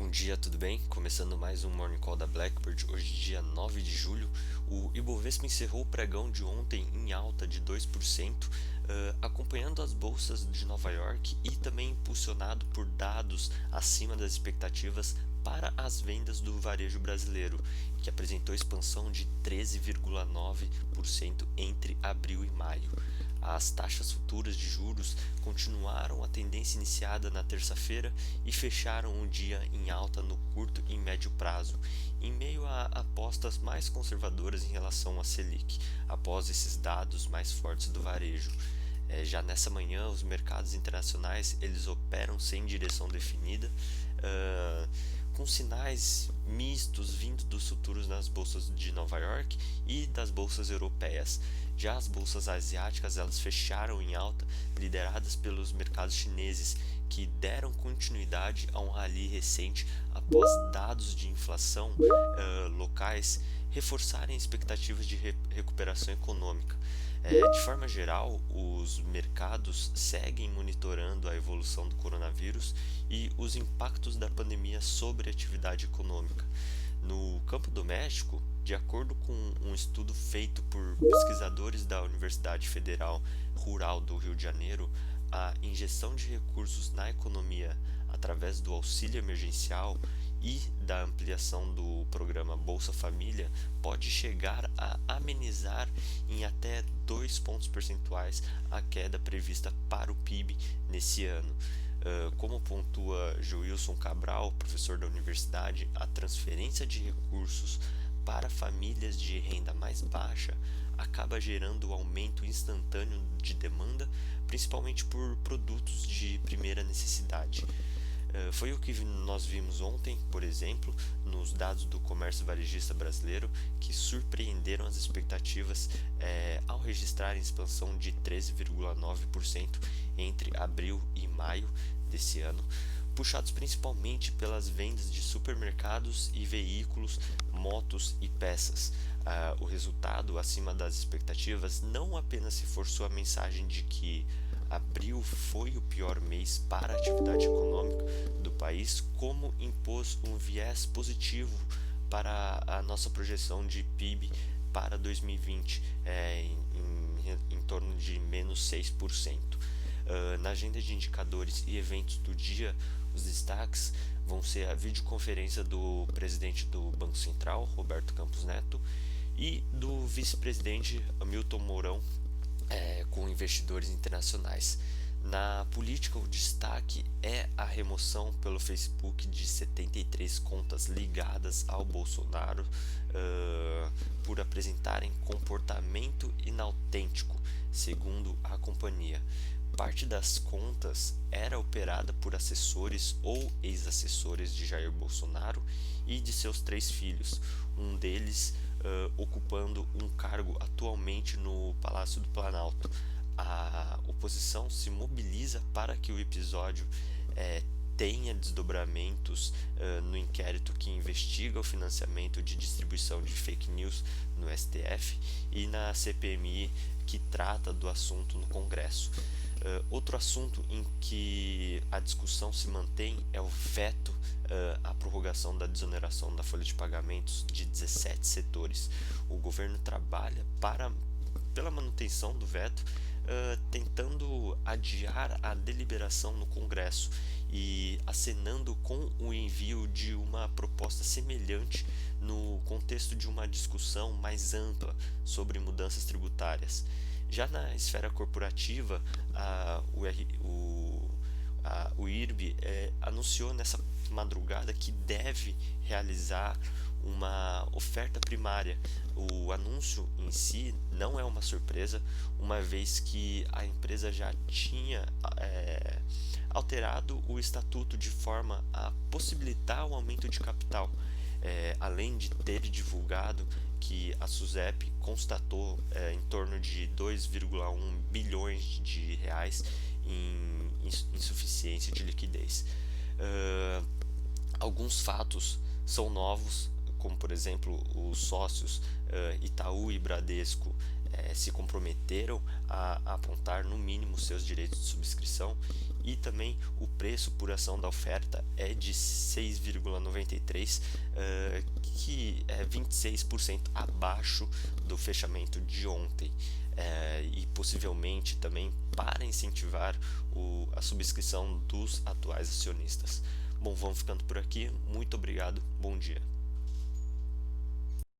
Bom dia, tudo bem? Começando mais um Morning Call da Blackbird, hoje dia 9 de julho. O Ibovespa encerrou o pregão de ontem em alta de 2%, acompanhando as bolsas de Nova York e também impulsionado por dados acima das expectativas para as vendas do varejo brasileiro, que apresentou expansão de 13,9% entre abril e maio. As taxas futuras de juros continuaram a tendência iniciada na terça-feira e fecharam o dia em alta no curto e médio prazo, em meio a apostas mais conservadoras em relação à Selic, após esses dados mais fortes do varejo. Já nessa manhã, os mercados internacionais eles operam sem direção definida, uh, com sinais mistos vindo dos futuros nas bolsas de Nova York e das bolsas europeias. Já as bolsas asiáticas elas fecharam em alta, lideradas pelos mercados chineses, que deram continuidade a um rally recente após dados de inflação locais reforçarem expectativas de recuperação econômica. De forma geral, os mercados seguem monitorando a evolução do coronavírus e os impactos da pandemia sobre a atividade econômica. No campo doméstico, de acordo com um estudo feito por pesquisadores da Universidade Federal Rural do Rio de Janeiro, a injeção de recursos na economia através do auxílio emergencial e da ampliação do programa Bolsa Família pode chegar a amenizar em até 2 pontos percentuais a queda prevista para o PIB nesse ano. Como pontua Joilson Cabral, professor da universidade, a transferência de recursos para famílias de renda mais baixa acaba gerando aumento instantâneo de demanda, principalmente por produtos de primeira necessidade. Foi o que nós vimos ontem, por exemplo, nos dados do comércio varejista brasileiro, que surpreenderam as expectativas ao registrar expansão de 13,9% entre abril e maio desse ano, puxados principalmente pelas vendas de supermercados e veículos, motos e peças. O resultado acima das expectativas não apenas reforçou a mensagem de que abril foi o pior mês para a atividade econômica do país, como impôs um viés positivo para a nossa projeção de PIB para 2020, em torno de menos 6%. Na agenda de indicadores e eventos do dia, os destaques vão ser a videoconferência do presidente do Banco Central, Roberto Campos Neto, e do vice-presidente Hamilton Mourão, com investidores internacionais. Na política, o destaque é a remoção pelo Facebook de 73 contas ligadas ao Bolsonaro por apresentarem comportamento inautêntico, segundo a companhia. Parte das contas era operada por assessores ou ex-assessores de Jair Bolsonaro e de seus 3 filhos, um deles ocupando um cargo atualmente no Palácio do Planalto. A oposição se mobiliza para que o episódio tenha desdobramentos no inquérito que investiga o financiamento de distribuição de fake news no STF e na CPMI que trata do assunto no Congresso. Outro assunto em que a discussão se mantém é o veto à prorrogação da desoneração da folha de pagamentos de 17 setores. O governo trabalha pela manutenção do veto, tentando adiar a deliberação no Congresso e acenando com o envio de uma proposta semelhante no contexto de uma discussão mais ampla sobre mudanças tributárias. Já na esfera corporativa, o IRB anunciou nessa madrugada que deve realizar uma oferta primária. O anúncio em si não é uma surpresa, uma vez que a empresa já tinha alterado o estatuto de forma a possibilitar o aumento de capital, além de ter divulgado que a SUSEP constatou em torno de 2,1 bilhões de reais em insuficiência de liquidez. Alguns fatos são novos, como por exemplo os sócios Itaú e Bradesco se comprometeram a apontar no mínimo seus direitos de subscrição, e também o preço por ação da oferta é de 6,93, que é 26% abaixo do fechamento de ontem, e possivelmente também para incentivar a subscrição dos atuais acionistas. Bom, vamos ficando por aqui. Muito obrigado. Bom dia.